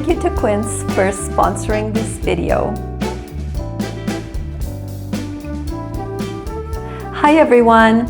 thank you to Quince for sponsoring this video. Hi everyone,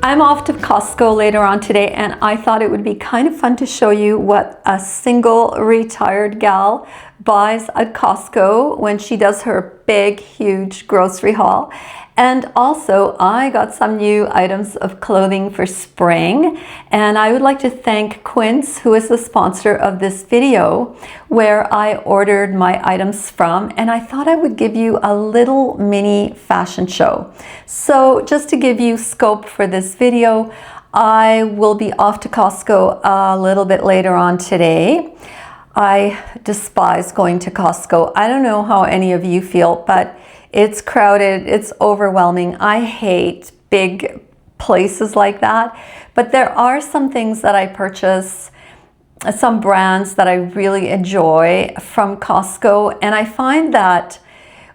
I'm off to Costco later on today, and I thought it would be kind of fun to show you what a single retired gal buys at Costco when she does her big, huge grocery haul. And also, I got some new items of clothing for spring, and I would like to thank Quince, who is the sponsor of this video, where I ordered my items from, and I thought I would give you a little mini fashion show. So just to give you scope for this video, I will be off to Costco a little bit later on today. I despise going to Costco. I don't know how any of you feel, but it's crowded, it's overwhelming. I hate big places like that. But there are some things that I purchase, some brands that I really enjoy from Costco. And I find that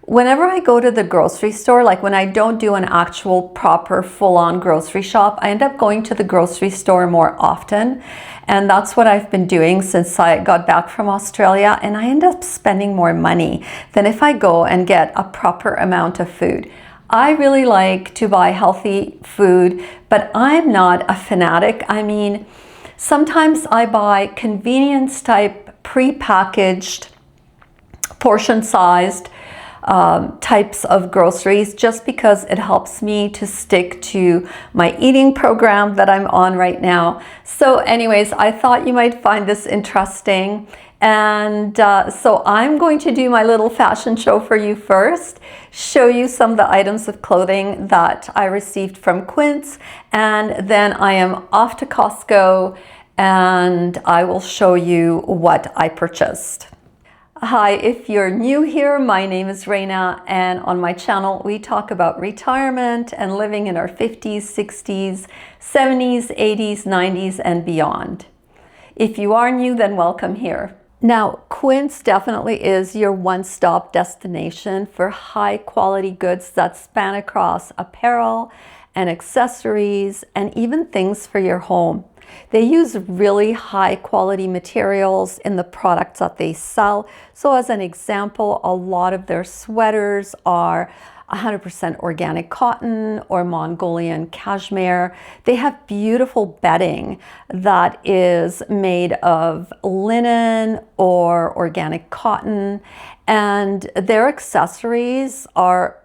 whenever I go to the grocery store, like when I don't do an actual proper full-on grocery shop, I end up going to the grocery store more often. And that's what I've been doing since I got back from Australia. And I end up spending more money than if I go and get a proper amount of food. I really like to buy healthy food, but I'm not a fanatic. I mean, sometimes I buy convenience type, pre-packaged, portion-sized types of groceries just because it helps me to stick to my eating program that I'm on right now. So anyways, I thought you might find this interesting. And so I'm going to do my little fashion show for you first, show you some of the items of clothing that I received from Quince, and then I am off to Costco and I will show you what I purchased. Hi, if you're new here, my name is Reina, and on my channel we talk about retirement and living in our 50s, 60s, 70s, 80s, 90s, and beyond. If you are new, then welcome here. Now, Quince definitely is your one-stop destination for high-quality goods that span across apparel and accessories and even things for your home. They use really high quality materials in the products that they sell. So as an example, a lot of their sweaters are 100% organic cotton or Mongolian cashmere. They have beautiful bedding that is made of linen or organic cotton, and their accessories are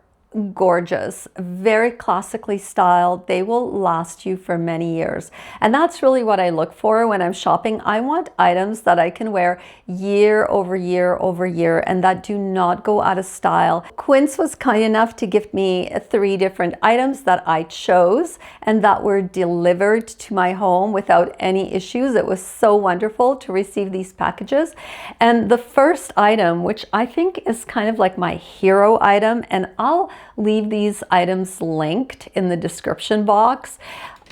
gorgeous, very classically styled. They will last you for many years. And that's really what I look for when I'm shopping. I want items that I can wear year over year over year and that do not go out of style. Quince was kind enough to give me 3 different items that I chose and that were delivered to my home without any issues. It was so wonderful to receive these packages. And the first item, which I think is kind of like my hero item, and I'll leave these items linked in the description box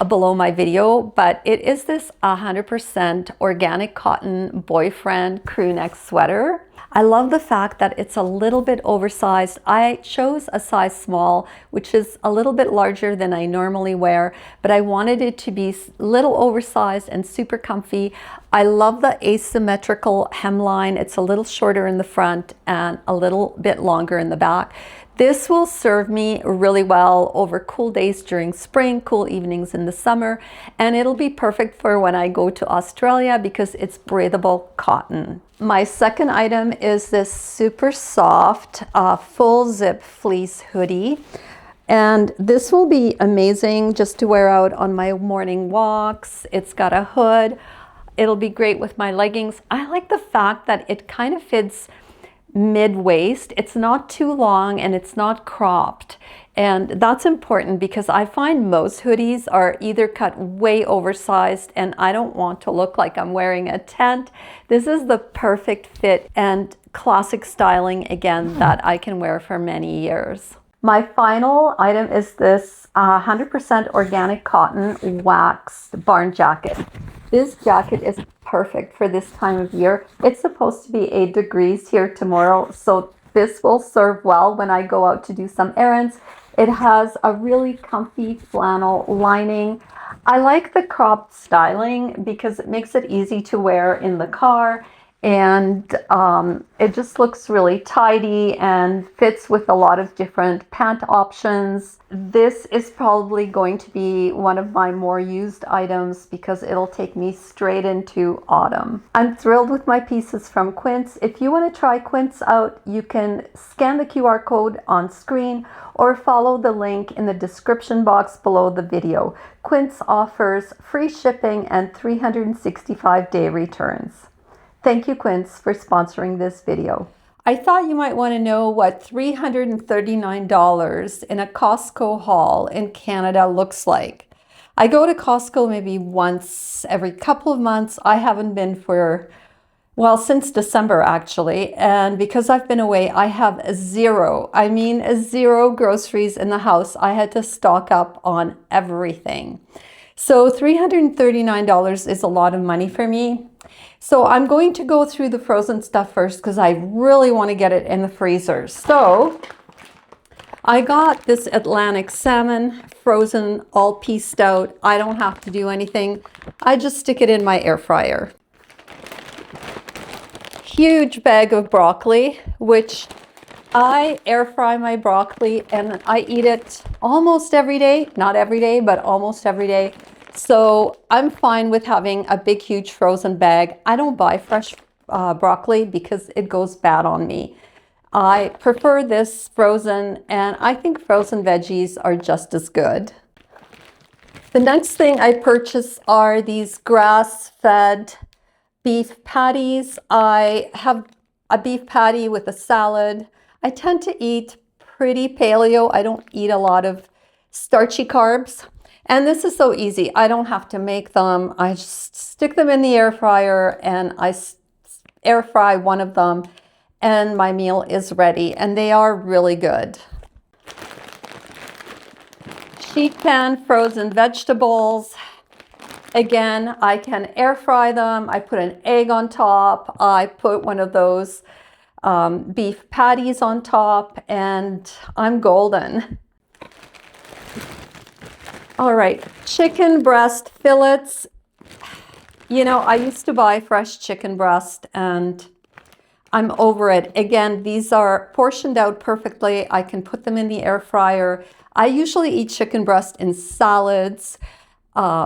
below my video, but it is this 100% organic cotton boyfriend crew neck sweater. I love the fact that it's a little bit oversized. I chose a size small, which is a little bit larger than I normally wear, but I wanted it to be a little oversized and super comfy. I love the asymmetrical hemline. It's a little shorter in the front and a little bit longer in the back. This will serve me really well over cool days during spring, cool evenings in the summer, and it'll be perfect for when I go to Australia because it's breathable cotton. My second item is this super soft full zip fleece hoodie. And this will be amazing just to wear out on my morning walks. It's got a hood. It'll be great with my leggings. I like the fact that it kind of fits mid-waist. It's not too long and it's not cropped. And that's important because I find most hoodies are either cut way oversized and I don't want to look like I'm wearing a tent. This is the perfect fit and classic styling again that I can wear for many years. My final item is this 100% organic cotton waxed barn jacket. This jacket is perfect for this time of year. It's supposed to be 8 degrees here tomorrow, so this will serve well when I go out to do some errands. It has a really comfy flannel lining. I like the cropped styling because it makes it easy to wear in the car. and it just looks really tidy and fits with a lot of different pant options. This is probably going to be one of my more used items because it'll take me straight into autumn. I'm thrilled with my pieces from Quince. If you want to try Quince out, you can scan the QR code on screen or follow the link in the description box below the video. Quince offers free shipping and 365-day returns. Thank you, Quince, for sponsoring this video. I thought you might want to know what $339 in a Costco haul in Canada looks like. I go to Costco maybe once every couple of months. I haven't been for, well, since December actually. And because I've been away, I have zero groceries in the house. I had to stock up on everything. So $339 is a lot of money for me. So I'm going to go through the frozen stuff first because I really want to get it in the freezer. So I got this Atlantic salmon frozen, all pieced out. I don't have to do anything. I just stick it in my air fryer. Huge bag of broccoli, which I air fry my broccoli and I eat it almost every day. Not every day, but almost every day. So I'm fine with having a big, huge frozen bag. I don't buy fresh broccoli because it goes bad on me. I prefer this frozen, and I think frozen veggies are just as good. The next thing I purchased are these grass-fed beef patties. I have a beef patty with a salad. I tend to eat pretty paleo. I don't eat a lot of starchy carbs. And this is so easy. I don't have to make them. I just stick them in the air fryer and I air fry one of them and my meal is ready. And they are really good. Sheet pan frozen vegetables. Again, I can air fry them. I put an egg on top. I put one of those beef patties on top and I'm golden. All right, chicken breast fillets. You know, I used to buy fresh chicken breast and I'm over it. Again, these are portioned out perfectly. I can put them in the air fryer. I usually eat chicken breast in salads,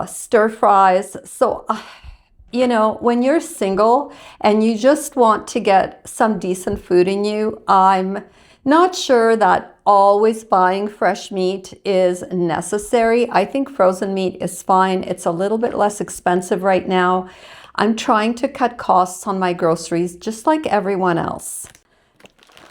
stir fries. So, you know, when you're single and you just want to get some decent food in you, I'm not sure that always buying fresh meat is necessary. I think frozen meat is fine. It's a little bit less expensive right now. I'm trying to cut costs on my groceries just like everyone else.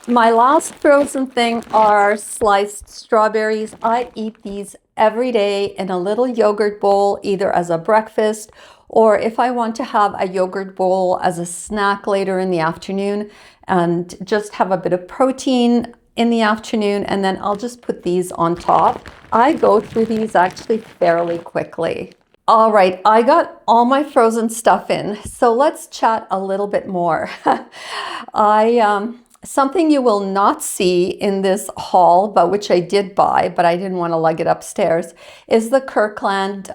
My last frozen thing are sliced strawberries. I eat these every day in a little yogurt bowl, either as a breakfast or if I want to have a yogurt bowl as a snack later in the afternoon and just have a bit of protein in the afternoon, and then I'll just put these on top. I go through these actually fairly quickly. All right, I got all my frozen stuff in, so let's chat a little bit more. Something you will not see in this haul, but which I did buy, but I didn't want to lug it upstairs, is the Kirkland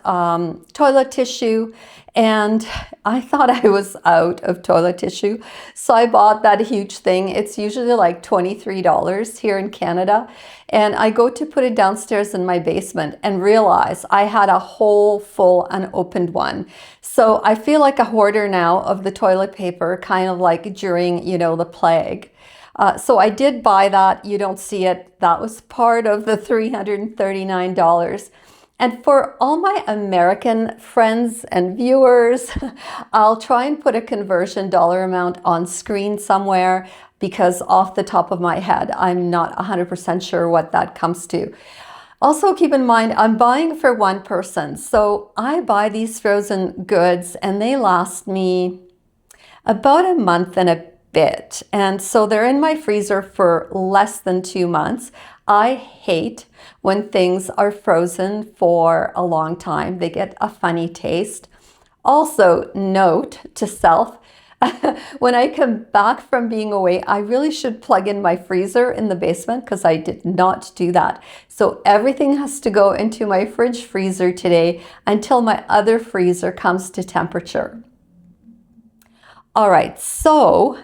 toilet tissue. And I thought I was out of toilet tissue, so I bought that huge thing. It's usually like $23 here in Canada. And I go to put it downstairs in my basement and realize I had a whole full unopened one. So I feel like a hoarder now of the toilet paper, kind of like during, you know, the plague. So I did buy that. You don't see it. That was part of the $339. And for all my American friends and viewers, I'll try and put a conversion dollar amount on screen somewhere because off the top of my head, I'm not 100% sure what that comes to. Also keep in mind, I'm buying for one person. So I buy these frozen goods and they last me about a month and a bit. And so they're in my freezer for less than 2 months. I hate when things are frozen for a long time. They get a funny taste. Also, note to self, when I come back from being away, I really should plug in my freezer in the basement because I did not do that. So everything has to go into my fridge freezer today until my other freezer comes to temperature. All right, so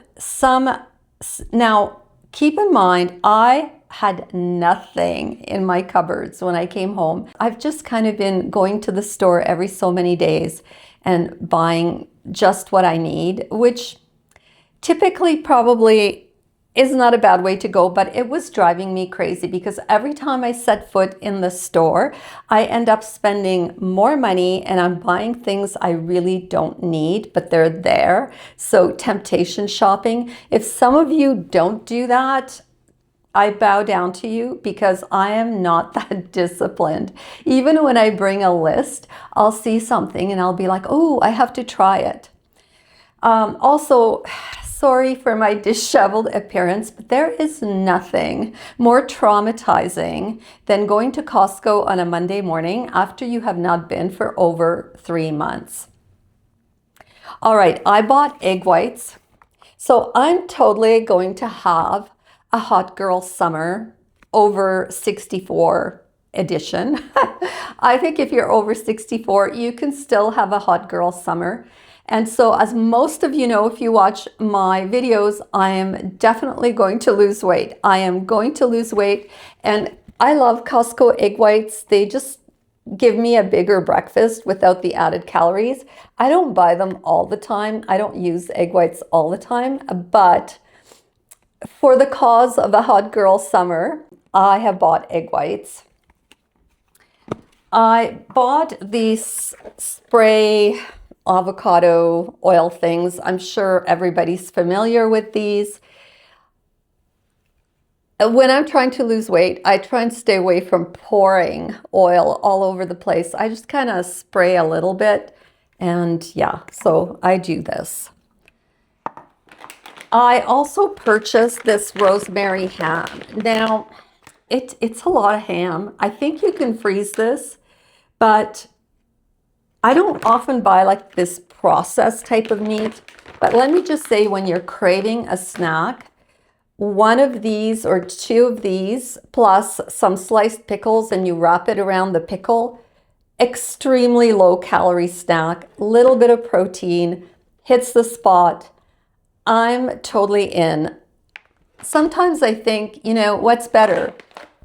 now keep in mind, I had nothing in my cupboards when I came home. I've just kind of been going to the store every so many days and buying just what I need, which typically probably is not a bad way to go, but it was driving me crazy because every time I set foot in the store, I end up spending more money and I'm buying things I really don't need, but they're there. So temptation shopping. If some of you don't do that, I bow down to you because I am not that disciplined. Even when I bring a list, I'll see something and I'll be like, oh, I have to try it. Also, sorry for my disheveled appearance, but there is nothing more traumatizing than going to Costco on a Monday morning after you have not been for over 3 months. All right, I bought egg whites. So I'm totally going to have a hot girl summer over 64 edition. I think if you're over 64, you can still have a hot girl summer. And so as most of you know, if you watch my videos, I am definitely going to lose weight. I am going to lose weight, and I love Costco egg whites. They just give me a bigger breakfast without the added calories. I don't buy them all the time. I don't use egg whites all the time, but for the cause of a hot girl summer, I have bought egg whites. I bought these spray avocado oil things. I'm sure everybody's familiar with these. When I'm trying to lose weight, I try and stay away from pouring oil all over the place. I just kind of spray a little bit, and yeah, so I do this. I also purchased this rosemary ham. Now, it's a lot of ham. I think you can freeze this, but I don't often buy like this processed type of meat. But let me just say, when you're craving a snack, one of these or two of these plus some sliced pickles and you wrap it around the pickle, extremely low calorie snack, little bit of protein, hits the spot. I'm totally in. Sometimes I think, you know, what's better,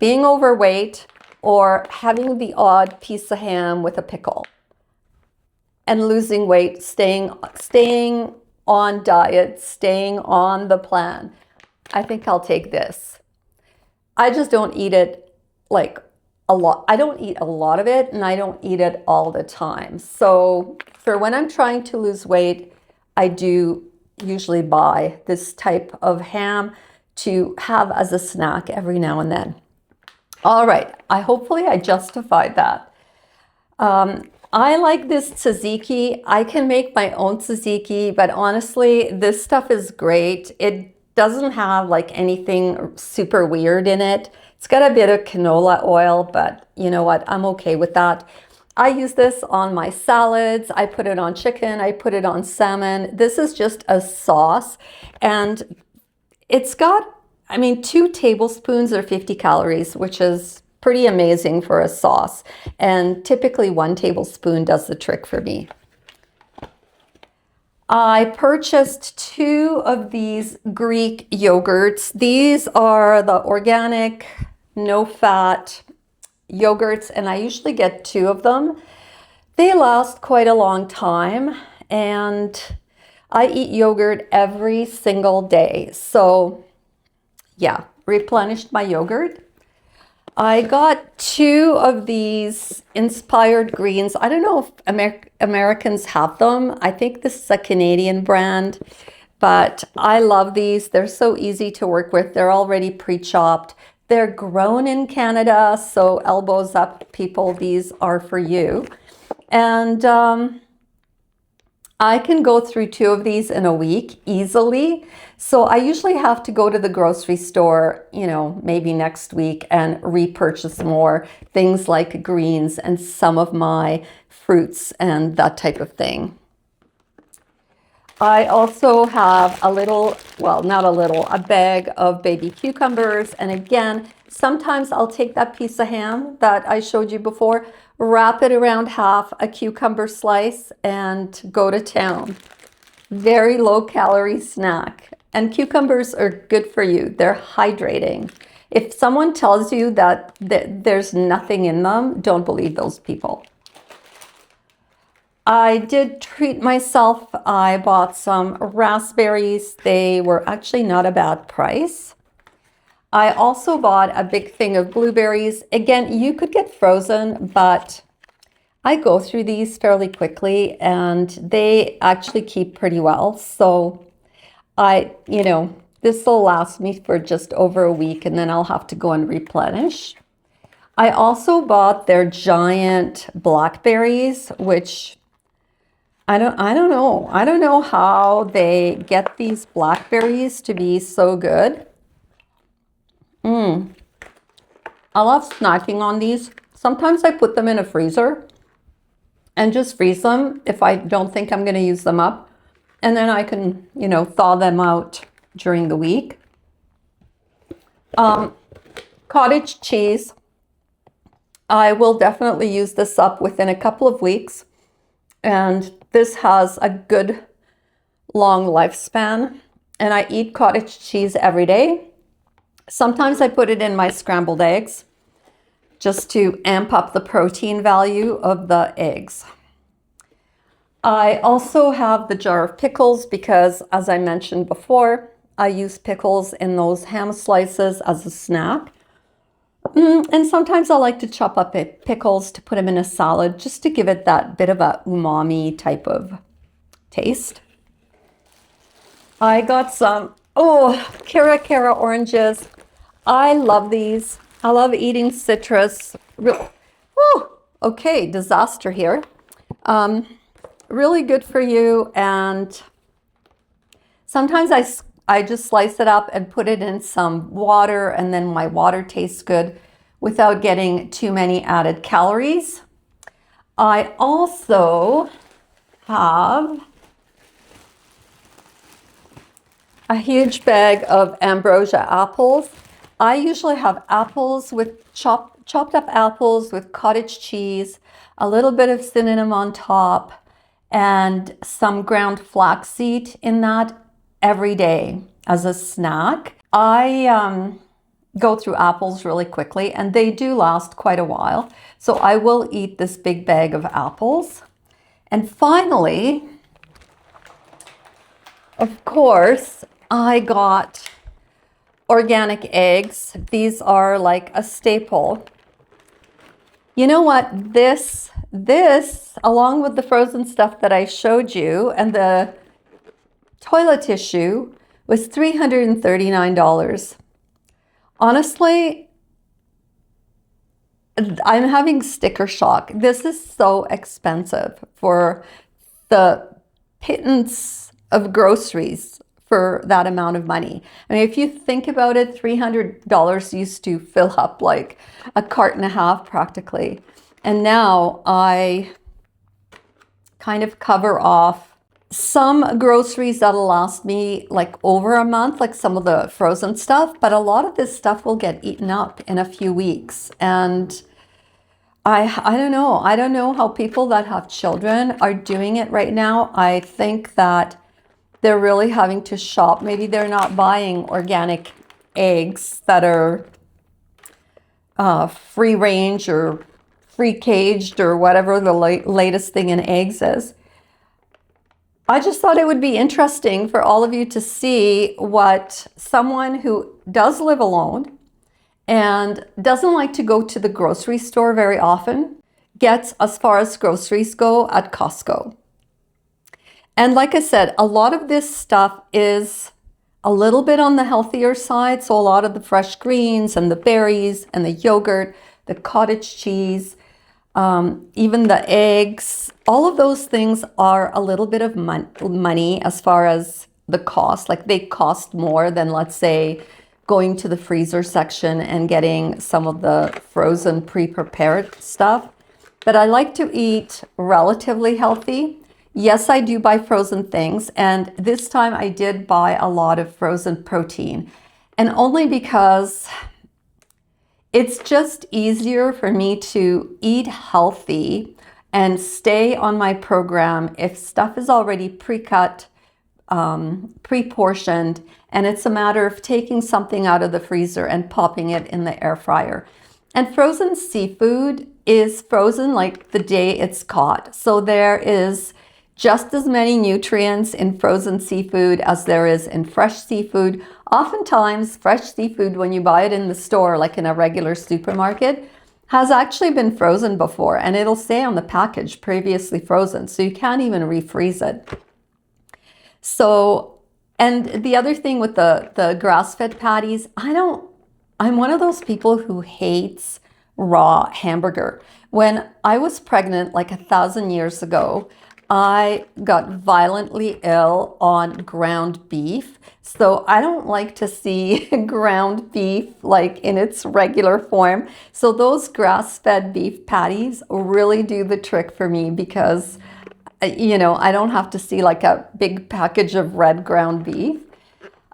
being overweight or having the odd piece of ham with a pickle? And losing weight, staying on diet, staying on the plan. I think I'll take this. I just don't eat it like a lot. I don't eat a lot of it, and I don't eat it all the time. So for when I'm trying to lose weight, I do usually buy this type of ham to have as a snack every now and then. All right, hopefully I justified that. I like this tzatziki. I can make my own tzatziki, but honestly, this stuff is great. It doesn't have like anything super weird in it. It's got a bit of canola oil, but you know what? I'm okay with that. I use this on my salads. I put it on chicken. I put it on salmon. This is just a sauce, and it's got, I mean, 2 tablespoons or 50 calories, which is pretty amazing for a sauce. And typically 1 tablespoon does the trick for me. I purchased 2 of these Greek yogurts. These are the organic, no-fat yogurts, and I usually get 2 of them. They last quite a long time, and I eat yogurt every single day. So yeah, replenished my yogurt. I got 2 of these inspired greens. I don't know if Americans have them. I think this is a Canadian brand, but I love these. They're so easy to work with. They're already pre-chopped. They're grown in Canada, so elbows up, people, these are for you. And I can go through 2 of these in a week easily. So I usually have to go to the grocery store, you know, maybe next week and repurchase more things like greens and some of my fruits and that type of thing. I also have a little, well, not a little, a bag of baby cucumbers. And again, sometimes I'll take that piece of ham that I showed you before, wrap it around half a cucumber slice and go to town. very low calorie snack. And cucumbers are good for you. They're hydrating. If someone tells you that there's nothing in them, don't believe those people. I did treat myself. I bought some raspberries. They were actually not a bad price. I also bought a big thing of blueberries. Again, you could get frozen, but I go through these fairly quickly and they actually keep pretty well. So this will last me for just over a week and then I'll have to go and replenish. I also bought their giant blackberries, which I don't know. I don't know how they get these blackberries to be so good. I love snacking on these. Sometimes I put them in a freezer and just freeze them if I don't think I'm going to use them up. And then I can, thaw them out during the week. Cottage cheese. I will definitely use this up within a couple of weeks. And this has a good long lifespan. And I eat cottage cheese every day. Sometimes I put it in my scrambled eggs just to amp up the protein value of the eggs. I also have the jar of pickles because, as I mentioned before, I use pickles in those ham slices as a snack. And sometimes I like to chop up pickles to put them in a salad just to give it that bit of a umami type of taste. I got some, Cara oranges. I love these. I love eating citrus. Okay, disaster here. Really good for you. And sometimes I just slice it up and put it in some water, and then my water tastes good without getting too many added calories. I also have a huge bag of ambrosia apples. I usually have apples with chopped up apples with cottage cheese, a little bit of cinnamon on top, and some ground flaxseed in that every day as a snack. I go through apples really quickly and they do last quite a while. So I will eat this big bag of apples. And finally, of course, I got organic eggs. These are like a staple. You know what? This, along with the frozen stuff that I showed you and the toilet tissue, was $339. Honestly, I'm having sticker shock. This is so expensive for the pittance of groceries for that amount of money. I mean, if you think about it, $300 used to fill up like a cart and a half practically. And now I kind of cover off some groceries that'll last me like over a month, like some of the frozen stuff, but a lot of this stuff will get eaten up in a few weeks. And I don't know. I don't know how people that have children are doing it right now. I think that they're really having to shop. Maybe they're not buying organic eggs that are free range or free caged or whatever the latest thing in eggs is. I just thought it would be interesting for all of you to see what someone who does live alone and doesn't like to go to the grocery store very often gets as far as groceries go at Costco. And like I said, a lot of this stuff is a little bit on the healthier side. So a lot of the fresh greens and the berries and the yogurt, the cottage cheese, even the eggs, all of those things are a little bit of money as far as the cost. Like they cost more than, let's say, going to the freezer section and getting some of the frozen pre-prepared stuff. But I like to eat relatively healthy. Yes, I do buy frozen things. And this time I did buy a lot of frozen protein. And only because it's just easier for me to eat healthy and stay on my program if stuff is already pre-cut, pre-portioned, and it's a matter of taking something out of the freezer and popping it in the air fryer. And frozen seafood is frozen like the day it's caught. So there is just as many nutrients in frozen seafood as there is in fresh seafood. Oftentimes, fresh seafood, when you buy it in the store, like in a regular supermarket, has actually been frozen before, and it'll say on the package previously frozen, so you can't even refreeze it. So, and the other thing with the grass-fed patties, I'm one of those people who hates raw hamburger. When I was pregnant like 1,000 years ago, I got violently ill on ground beef. So I don't like to see ground beef like in its regular form. So those grass-fed beef patties really do the trick for me because, you know, I don't have to see like a big package of red ground beef.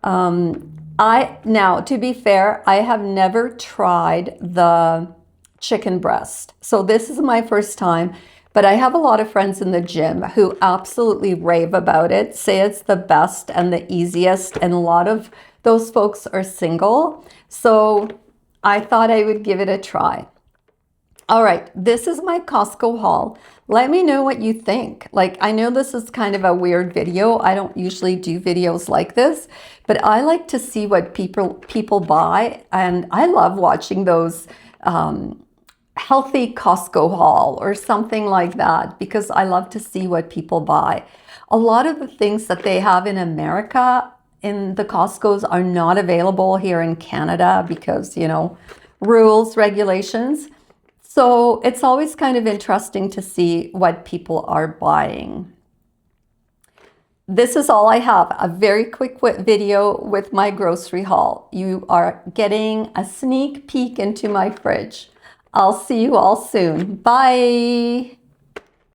Now, to be fair, I have never tried the chicken breast. So this is my first time, but I have a lot of friends in the gym who absolutely rave about it, say it's the best and the easiest, and a lot of those folks are single. So I thought I would give it a try. All right, this is my Costco haul. Let me know what you think. Like, I know this is kind of a weird video. I don't usually do videos like this, but I like to see what people buy, and I love watching those healthy Costco haul or something like that because I love to see what people buy. A lot of the things that they have in America in the Costcos are not available here in Canada because, you know, rules, regulations. So it's always kind of interesting to see what people are buying. This is all I have, a very quick video with my grocery haul. You are getting a sneak peek into my fridge. I'll see you all soon. Bye.